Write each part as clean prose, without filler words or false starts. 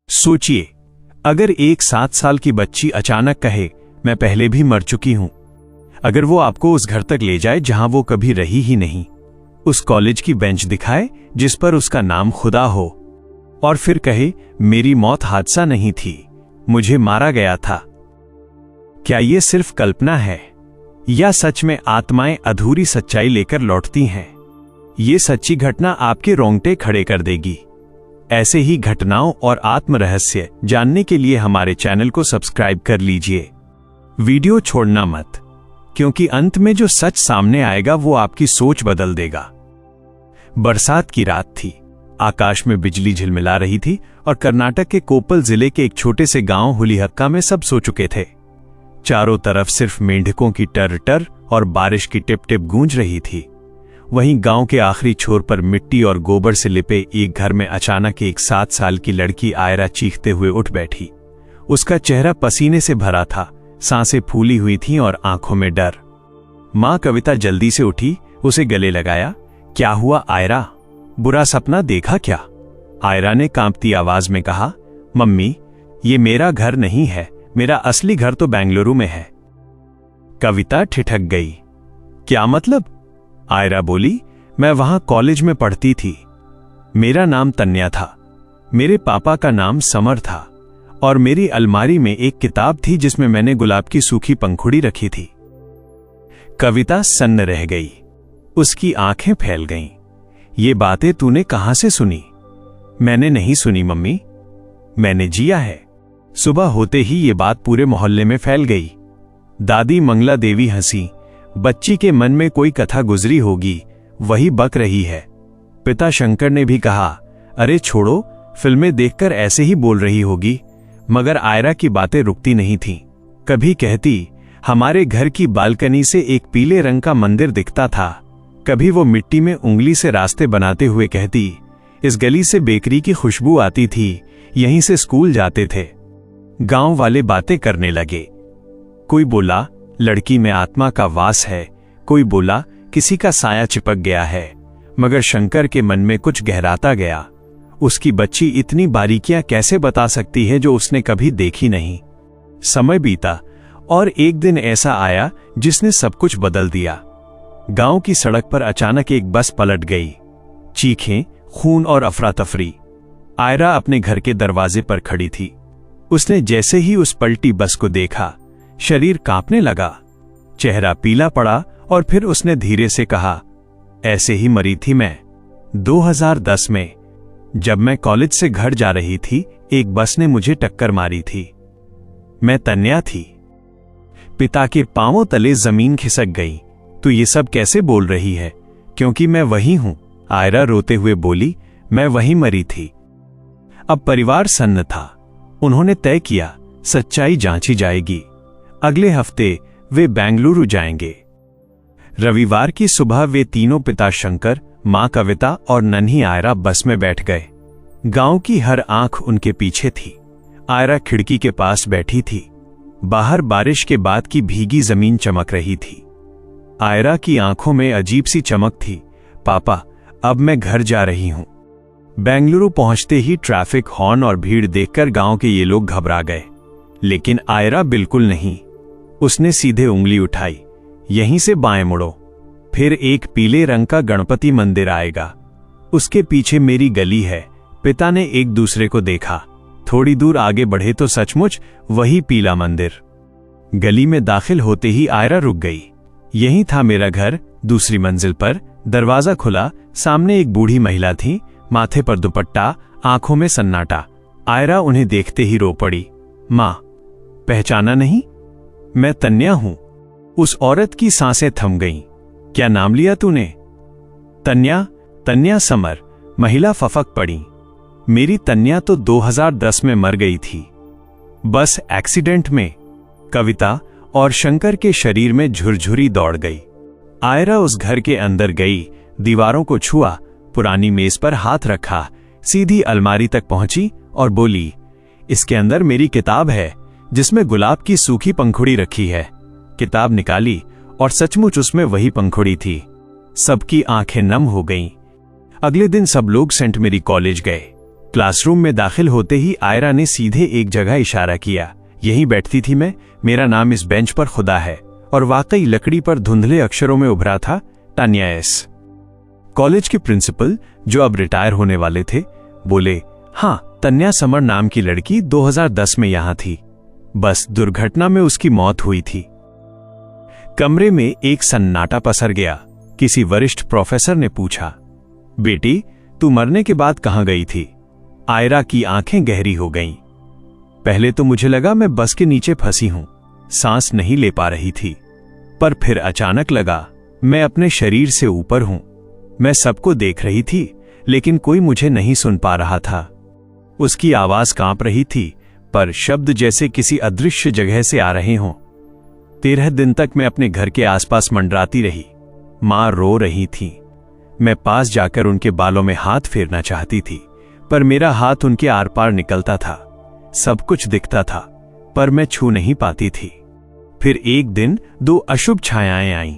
सोचिए, अगर एक 7 साल की बच्ची अचानक कहे मैं पहले भी मर चुकी हूं, अगर वो आपको उस घर तक ले जाए जहां वो कभी रही ही नहीं, उस कॉलेज की बेंच दिखाए जिस पर उसका नाम खुदा हो, और फिर कहे मेरी मौत हादसा नहीं थी, मुझे मारा गया था, क्या ये सिर्फ कल्पना है या सच में आत्माएं अधूरी सच्चाई लेकर लौटती हैं? ये सच्ची घटना आपके रोंगटे खड़े कर देगी। ऐसे ही घटनाओं और आत्म रहस्य जानने के लिए हमारे चैनल को सब्सक्राइब कर लीजिए। वीडियो छोड़ना मत, क्योंकि अंत में जो सच सामने आएगा वो आपकी सोच बदल देगा। बरसात की रात थी, आकाश में बिजली झिलमिला रही थी और कर्नाटक के कोप्पल जिले के एक छोटे से गांव हुलिहक्का में सब सो चुके थे। चारों तरफ सिर्फ मेंढकों की टर टर और बारिश की टिप टिप गूंज रही थी। वहीं गांव के आखिरी छोर पर मिट्टी और गोबर से लिपे एक घर में अचानक एक 7 साल की लड़की आयरा चीखते हुए उठ बैठी। उसका चेहरा पसीने से भरा था, सांसें फूली हुई थीं और आंखों में डर। मां कविता जल्दी से उठी, उसे गले लगाया। क्या हुआ आयरा, बुरा सपना देखा क्या? आयरा ने कांपती आवाज में कहा, मम्मी, ये मेरा घर नहीं है, मेरा असली घर तो बेंगलुरु में है। कविता ठिठक गई। क्या मतलब? आयरा बोली, मैं वहां कॉलेज में पढ़ती थी। मेरा नाम तन्या था, मेरे पापा का नाम समर था, और मेरी अलमारी में एक किताब थी जिसमें मैंने गुलाब की सूखी पंखुड़ी रखी थी। कविता सन्न रह गई, उसकी आंखें फैल गईं। ये बातें तूने कहां से सुनी? मैंने नहीं सुनी मम्मी, मैंने जिया है। सुबह होते ही ये बात पूरे मोहल्ले में फैल गई। दादी मंगला देवी हंसी, बच्ची के मन में कोई कथा गुजरी होगी, वही बक रही है। पिता शंकर ने भी कहा, अरे छोड़ो, फिल्में देखकर ऐसे ही बोल रही होगी। मगर आयरा की बातें रुकती नहीं थीं। कभी कहती, हमारे घर की बालकनी से एक पीले रंग का मंदिर दिखता था। कभी वो मिट्टी में उंगली से रास्ते बनाते हुए कहती, इस गली से बेकरी की खुशबू आती थी, यहीं से स्कूल जाते थे। गांव वाले बातें करने लगे। कोई बोला लड़की में आत्मा का वास है, कोई बोला किसी का साया चिपक गया है। मगर शंकर के मन में कुछ गहराता गया। उसकी बच्ची इतनी बारीकियां कैसे बता सकती है जो उसने कभी देखी नहीं? समय बीता और एक दिन ऐसा आया जिसने सब कुछ बदल दिया। गांव की सड़क पर अचानक एक बस पलट गई। चीखें, खून और अफरा तफरी। आयरा अपने घर के दरवाजे पर खड़ी थी। उसने जैसे ही उस पलटी बस को देखा, शरीर कांपने लगा, चेहरा पीला पड़ा और फिर उसने धीरे से कहा, ऐसे ही मरी थी मैं 2010 में। जब मैं कॉलेज से घर जा रही थी, एक बस ने मुझे टक्कर मारी थी। मैं तन्या थी। पिता के पांवों तले जमीन खिसक गई। तू ये सब कैसे बोल रही है? क्योंकि मैं वही हूं, आयरा रोते हुए बोली, मैं वहीं मरी थी। अब परिवार सन्न था। उन्होंने तय किया सच्चाई जांची जाएगी। अगले हफ्ते वे बेंगलुरु जाएंगे। रविवार की सुबह वे तीनों, पिता शंकर, मां कविता और नन्ही आयरा, बस में बैठ गए। गांव की हर आंख उनके पीछे थी। आयरा खिड़की के पास बैठी थी। बाहर बारिश के बाद की भीगी जमीन चमक रही थी। आयरा की आंखों में अजीब सी चमक थी। पापा, अब मैं घर जा रही हूं। बेंगलुरु पहुंचते ही ट्रैफिक, हॉर्न और भीड़ देखकर गांव के ये लोग घबरा गए, लेकिन आयरा बिल्कुल नहीं। उसने सीधे उंगली उठाई, यहीं से बाएं मुड़ो, फिर एक पीले रंग का गणपति मंदिर आएगा, उसके पीछे मेरी गली है। पिता ने एक दूसरे को देखा। थोड़ी दूर आगे बढ़े तो सचमुच वही पीला मंदिर। गली में दाखिल होते ही आयरा रुक गई। यही था मेरा घर। दूसरी मंजिल पर दरवाजा खुला, सामने एक बूढ़ी महिला थी, माथे पर दुपट्टा, आंखों में सन्नाटा। आयरा उन्हें देखते ही रो पड़ी। मां, पहचाना नहीं? मैं तन्या हूं। उस औरत की सांसें थम गईं। क्या नाम लिया तूने? तन्या? तन्या समर। महिला फफक पड़ी। मेरी तन्या तो 2010 में मर गई थी, बस एक्सीडेंट में। कविता और शंकर के शरीर में झुरझुरी दौड़ गई। आयरा उस घर के अंदर गई, दीवारों को छुआ, पुरानी मेज पर हाथ रखा, सीधी अलमारी तक पहुंची और बोली, इसके अंदर मेरी किताब है जिसमें गुलाब की सूखी पंखुड़ी रखी है। किताब निकाली और सचमुच उसमें वही पंखुड़ी थी। सबकी आंखें नम हो गईं। अगले दिन सब लोग सेंट मेरी कॉलेज गए। क्लासरूम में दाखिल होते ही आयरा ने सीधे एक जगह इशारा किया। यहीं बैठती थी मैं, मेरा नाम इस बेंच पर खुदा है। और वाकई लकड़ी पर धुंधले अक्षरों में उभरा था, तान्या एस। कॉलेज के प्रिंसिपल, जो अब रिटायर होने वाले थे, बोले, हाँ, तन्या समर नाम की लड़की 2010 में यहां थी। बस दुर्घटना में उसकी मौत हुई थी। कमरे में एक सन्नाटा पसर गया। किसी वरिष्ठ प्रोफेसर ने पूछा, बेटी, तू मरने के बाद कहां गई थी? आयरा की आंखें गहरी हो गईं। पहले तो मुझे लगा मैं बस के नीचे फंसी हूं, सांस नहीं ले पा रही थी। पर फिर अचानक लगा मैं अपने शरीर से ऊपर हूं। मैं सबको देख रही थी, लेकिन कोई मुझे नहीं सुन पा रहा था। उसकी आवाज कांप रही थी, पर शब्द जैसे किसी अदृश्य जगह से आ रहे हों। 13 दिन तक मैं अपने घर के आसपास मंडराती रही। मां रो रही थी। मैं पास जाकर उनके बालों में हाथ फेरना चाहती थी, पर मेरा हाथ उनके आर पार निकलता था। सब कुछ दिखता था, पर मैं छू नहीं पाती थी। फिर एक दिन 2 अशुभ छायाएं आईं।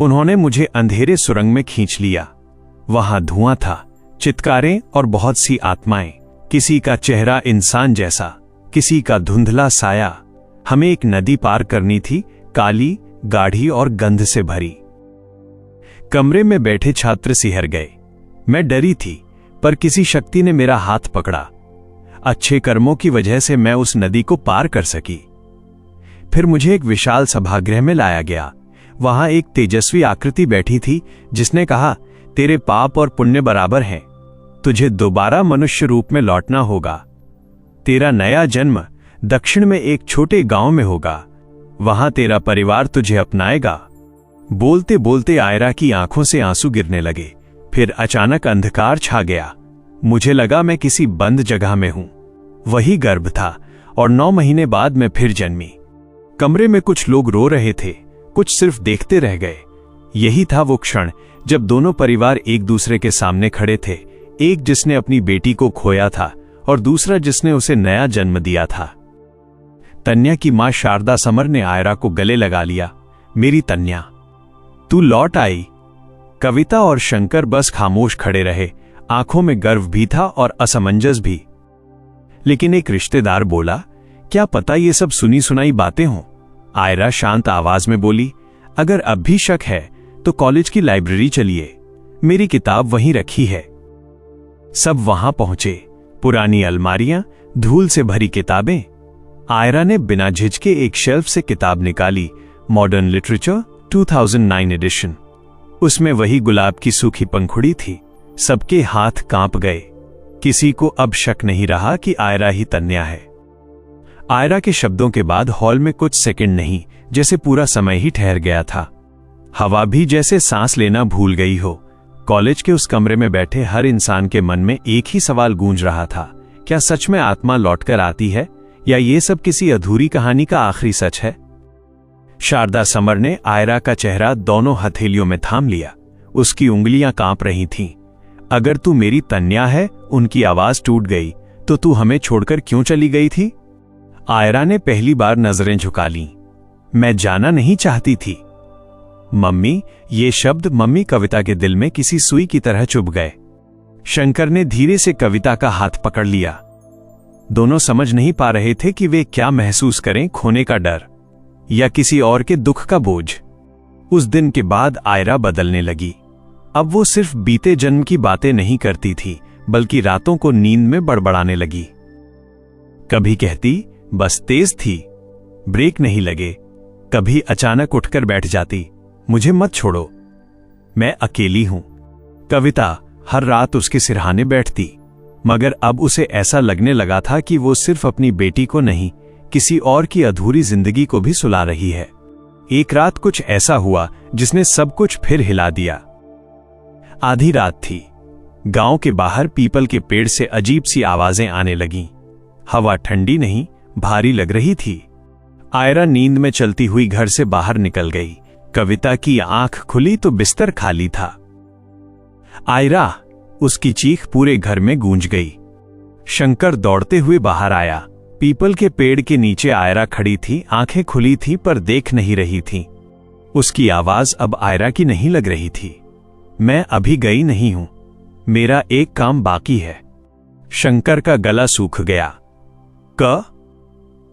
उन्होंने मुझे अंधेरे सुरंग में खींच लिया। वहां धुआं था, चित्कारें और बहुत सी आत्माएं। किसी का चेहरा इंसान जैसा, किसी का धुंधला साया। हमें एक नदी पार करनी थी, काली, गाढ़ी और गंध से भरी। कमरे में बैठे छात्र सिहर गए। मैं डरी थी, पर किसी शक्ति ने मेरा हाथ पकड़ा। अच्छे कर्मों की वजह से मैं उस नदी को पार कर सकी। फिर मुझे एक विशाल सभागृह में लाया गया। वहां एक तेजस्वी आकृति बैठी थी, जिसने कहा, तेरे पाप और पुण्य बराबर हैं। तुझे दोबारा मनुष्य रूप में लौटना होगा। तेरा नया जन्म दक्षिण में एक छोटे गांव में होगा। वहां तेरा परिवार तुझे अपनाएगा। बोलते बोलते आयरा की आंखों से आंसू गिरने लगे। फिर अचानक अंधकार छा गया। मुझे लगा मैं किसी बंद जगह में हूं। वही गर्भ था, और 9 महीने बाद मैं फिर जन्मी। कमरे में कुछ लोग रो रहे थे, कुछ सिर्फ देखते रह गए। यही था वो क्षण जब दोनों परिवार एक दूसरे के सामने खड़े थे। एक जिसने अपनी बेटी को खोया था, और दूसरा जिसने उसे नया जन्म दिया था। तन्या की मां शारदा समर ने आयरा को गले लगा लिया। मेरी तन्या, तू लौट आई। कविता और शंकर बस खामोश खड़े रहे। आंखों में गर्व भी था और असमंजस भी। लेकिन एक रिश्तेदार बोला, क्या पता ये सब सुनी सुनाई बातें हों। आयरा शांत आवाज में बोली, अगर अब भी शक है तो कॉलेज की लाइब्रेरी चलिए, मेरी किताब वहीं रखी है। सब वहां पहुंचे। पुरानी अलमारियां, धूल से भरी किताबें। आयरा ने बिना झिझके एक शेल्फ से किताब निकाली, मॉडर्न लिटरेचर 2009 एडिशन। उसमें वही गुलाब की सूखी पंखुड़ी थी। सबके हाथ कांप गए। किसी को अब शक नहीं रहा कि आयरा ही तन्या है। आयरा के शब्दों के बाद हॉल में कुछ सेकंड नहीं, जैसे पूरा समय ही ठहर गया था। हवा भी जैसे सांस लेना भूल गई हो। कॉलेज के उस कमरे में बैठे हर इंसान के मन में एक ही सवाल गूंज रहा था, क्या सच में आत्मा लौटकर आती है, या ये सब किसी अधूरी कहानी का आखिरी सच है? शारदा समर ने आयरा का चेहरा दोनों हथेलियों में थाम लिया। उसकी उंगलियां कांप रही थीं। अगर तू मेरी तन्या है, उनकी आवाज टूट गई, तो तू हमें छोड़कर क्यों चली गई थी? आयरा ने पहली बार नजरें झुका लीं। मैं जाना नहीं चाहती थी। मम्मी, ये शब्द मम्मी कविता के दिल में किसी सुई की तरह चुभ गए। शंकर ने धीरे से कविता का हाथ पकड़ लिया। दोनों समझ नहीं पा रहे थे कि वे क्या महसूस करें, खोने का डर या किसी और के दुख का बोझ। उस दिन के बाद आयरा बदलने लगी। अब वो सिर्फ बीते जन्म की बातें नहीं करती थी, बल्कि रातों को नींद में बड़बड़ाने लगी। कभी कहती, बस तेज थी, ब्रेक नहीं लगे। कभी अचानक उठकर बैठ जाती, मुझे मत छोड़ो, मैं अकेली हूं। कविता हर रात उसके सिरहाने बैठती, मगर अब उसे ऐसा लगने लगा था कि वो सिर्फ अपनी बेटी को नहीं, किसी और की अधूरी जिंदगी को भी सुला रही है। एक रात कुछ ऐसा हुआ जिसने सब कुछ फिर हिला दिया। आधी रात थी। गांव के बाहर पीपल के पेड़ से अजीब सी आवाजें आने लगीं। हवा ठंडी नहीं, भारी लग रही थी। आयरा नींद में चलती हुई घर से बाहर निकल गई। कविता की आंख खुली तो बिस्तर खाली था। आयरा, उसकी चीख पूरे घर में गूंज गई। शंकर दौड़ते हुए बाहर आया। पीपल के पेड़ के नीचे आयरा खड़ी थी, आंखें खुली थी पर देख नहीं रही थी। उसकी आवाज अब आयरा की नहीं लग रही थी। मैं अभी गई नहीं हूं, मेरा एक काम बाकी है। शंकर का गला सूख गया।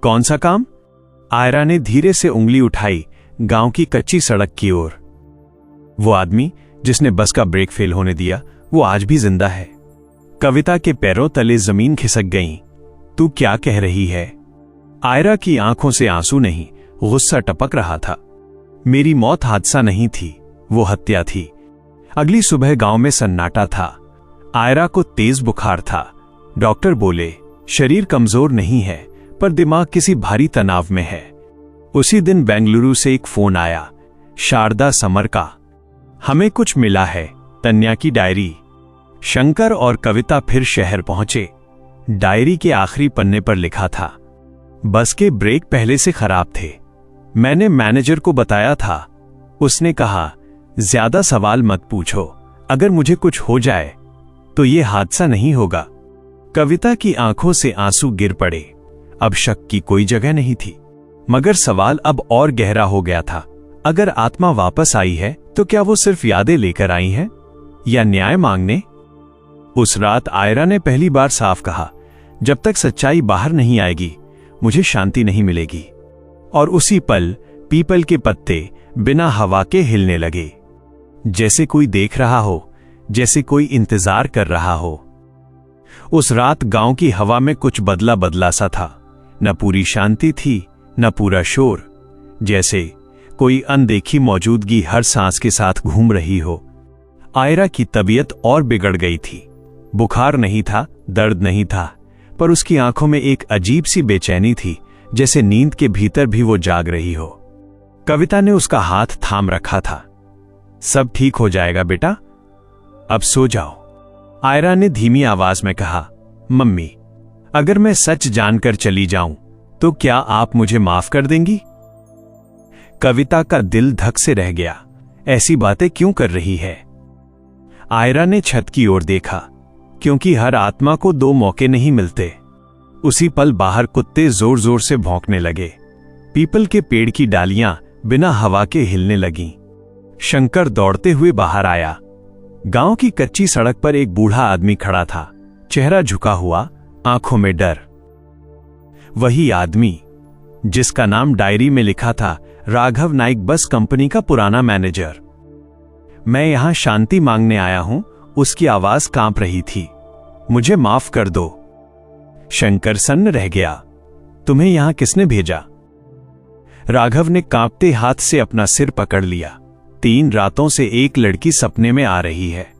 कौन सा काम? आयरा ने धीरे से उंगली उठाई गांव की कच्ची सड़क की ओर। वो आदमी जिसने बस का ब्रेक फेल होने दिया, वो आज भी जिंदा है। कविता के पैरों तले जमीन खिसक गई। तू क्या कह रही है? आयरा की आंखों से आंसू नहीं, गुस्सा टपक रहा था। मेरी मौत हादसा नहीं थी, वो हत्या थी। अगली सुबह गांव में सन्नाटा था। आयरा को तेज बुखार था। डॉक्टर बोले शरीर कमजोर नहीं है, पर दिमाग किसी भारी तनाव में है। उसी दिन बेंगलुरु से एक फोन आया, शारदा समर का। हमें कुछ मिला है, तन्या की डायरी। शंकर और कविता फिर शहर पहुंचे। डायरी के आखिरी पन्ने पर लिखा था, बस के ब्रेक पहले से खराब थे। मैंने मैनेजर को बताया था। उसने कहा ज्यादा सवाल मत पूछो, अगर मुझे कुछ हो जाए तो ये हादसा नहीं होगा। कविता की आंखों से आंसू गिर पड़े। अब शक की कोई जगह नहीं थी, मगर सवाल अब और गहरा हो गया था। अगर आत्मा वापस आई है तो क्या वो सिर्फ यादें लेकर आई हैं या न्याय मांगने? उस रात आयरा ने पहली बार साफ कहा, जब तक सच्चाई बाहर नहीं आएगी मुझे शांति नहीं मिलेगी। और उसी पल पीपल के पत्ते बिना हवा के हिलने लगे, जैसे कोई देख रहा हो, जैसे कोई इंतजार कर रहा हो। उस रात गांव की हवा में कुछ बदला बदला सा था। न पूरी शांति थी, न पूरा शोर, जैसे कोई अनदेखी मौजूदगी हर सांस के साथ घूम रही हो। आयरा की तबीयत और बिगड़ गई थी। बुखार नहीं था, दर्द नहीं था, पर उसकी आंखों में एक अजीब सी बेचैनी थी, जैसे नींद के भीतर भी वो जाग रही हो। कविता ने उसका हाथ थाम रखा था। सब ठीक हो जाएगा बेटा, अब सो जाओ। आयरा ने धीमी आवाज में कहा, मम्मी, अगर मैं सच जानकर चली जाऊं तो क्या आप मुझे माफ कर देंगी? कविता का दिल धक से रह गया। ऐसी बातें क्यों कर रही है? आयरा ने छत की ओर देखा, क्योंकि हर आत्मा को दो मौके नहीं मिलते। उसी पल बाहर कुत्ते जोर जोर से भौंकने लगे। पीपल के पेड़ की डालियां बिना हवा के हिलने लगीं। शंकर दौड़ते हुए बाहर आया। गांव की कच्ची सड़क पर एक बूढ़ा आदमी खड़ा था, चेहरा झुका हुआ, आंखों में डर। वही आदमी जिसका नाम डायरी में लिखा था, राघव नाइक, बस कंपनी का पुराना मैनेजर। मैं यहां शांति मांगने आया हूं, उसकी आवाज कांप रही थी। मुझे माफ कर दो। शंकर सन्न रह गया। तुम्हें यहां किसने भेजा? राघव ने कांपते हाथ से अपना सिर पकड़ लिया। 3 रातों से एक लड़की सपने में आ रही है,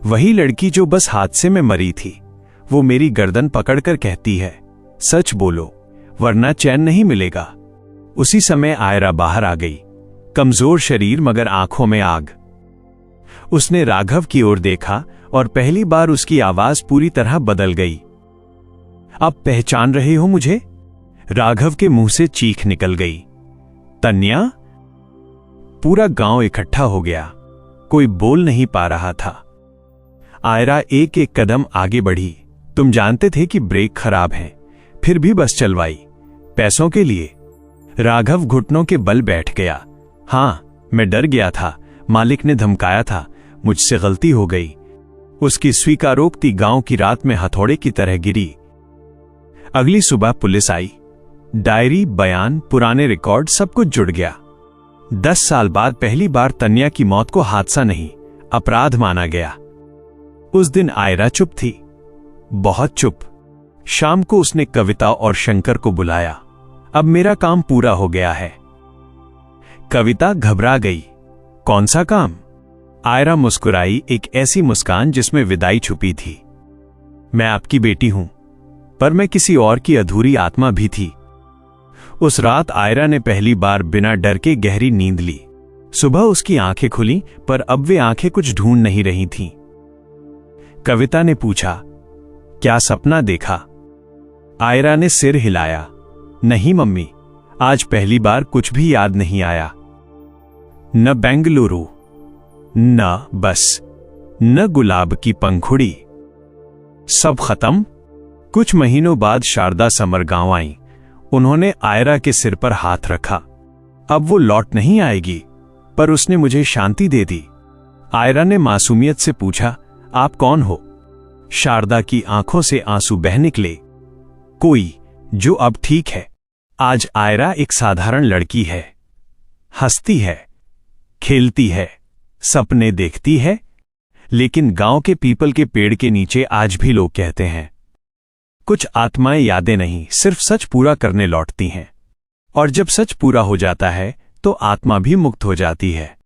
वही लड़की जो बस हादसे में मरी थी। वो मेरी गर्दन पकड़कर कहती है, सच बोलो वरना चैन नहीं मिलेगा। उसी समय आयरा बाहर आ गई, कमजोर शरीर मगर आंखों में आग। उसने राघव की ओर देखा और पहली बार उसकी आवाज पूरी तरह बदल गई। अब पहचान रहे हो मुझे? राघव के मुंह से चीख निकल गई। तन्या? पूरा गांव इकट्ठा हो गया, कोई बोल नहीं पा रहा था। आयरा एक एक कदम आगे बढ़ी। तुम जानते थे कि ब्रेक खराब है, फिर भी बस चलवाई, पैसों के लिए? राघव घुटनों के बल बैठ गया। हां, मैं डर गया था, मालिक ने धमकाया था, मुझसे गलती हो गई। उसकी स्वीकारोक्ति गांव की रात में हथौड़े की तरह गिरी। अगली सुबह पुलिस आई। डायरी, बयान, पुराने रिकॉर्ड, सब कुछ जुड़ गया। 10 साल बाद पहली बार तन्या की मौत को हादसा नहीं, अपराध माना गया। उस दिन आयरा चुप थी, बहुत चुप। शाम को उसने कविता और शंकर को बुलाया। अब मेरा काम पूरा हो गया है। कविता घबरा गई। कौन सा काम? आयरा मुस्कुराई, एक ऐसी मुस्कान जिसमें विदाई छुपी थी। मैं आपकी बेटी हूं, पर मैं किसी और की अधूरी आत्मा भी थी। उस रात आयरा ने पहली बार बिना डर के गहरी नींद ली। सुबह उसकी आंखें खुली, पर अब वे आंखें कुछ ढूंढ नहीं रही थीं। कविता ने पूछा, क्या सपना देखा? आयरा ने सिर हिलाया। नहीं मम्मी, आज पहली बार कुछ भी याद नहीं आया। न बेंगलुरु, न बस, न गुलाब की पंखुड़ी, सब खत्म। कुछ महीनों बाद शारदा समर गांव आई। उन्होंने आयरा के सिर पर हाथ रखा। अब वो लौट नहीं आएगी, पर उसने मुझे शांति दे दी। आयरा ने मासूमियत से पूछा, आप कौन हो? शारदा की आंखों से आंसू बह निकले। कोई जो अब ठीक है। आज आयरा एक साधारण लड़की है। हंसती है, खेलती है, सपने देखती है। लेकिन गांव के पीपल के पेड़ के नीचे आज भी लोग कहते हैं, कुछ आत्माएं यादें नहीं, सिर्फ सच पूरा करने लौटती हैं। और जब सच पूरा हो जाता है तो आत्मा भी मुक्त हो जाती है।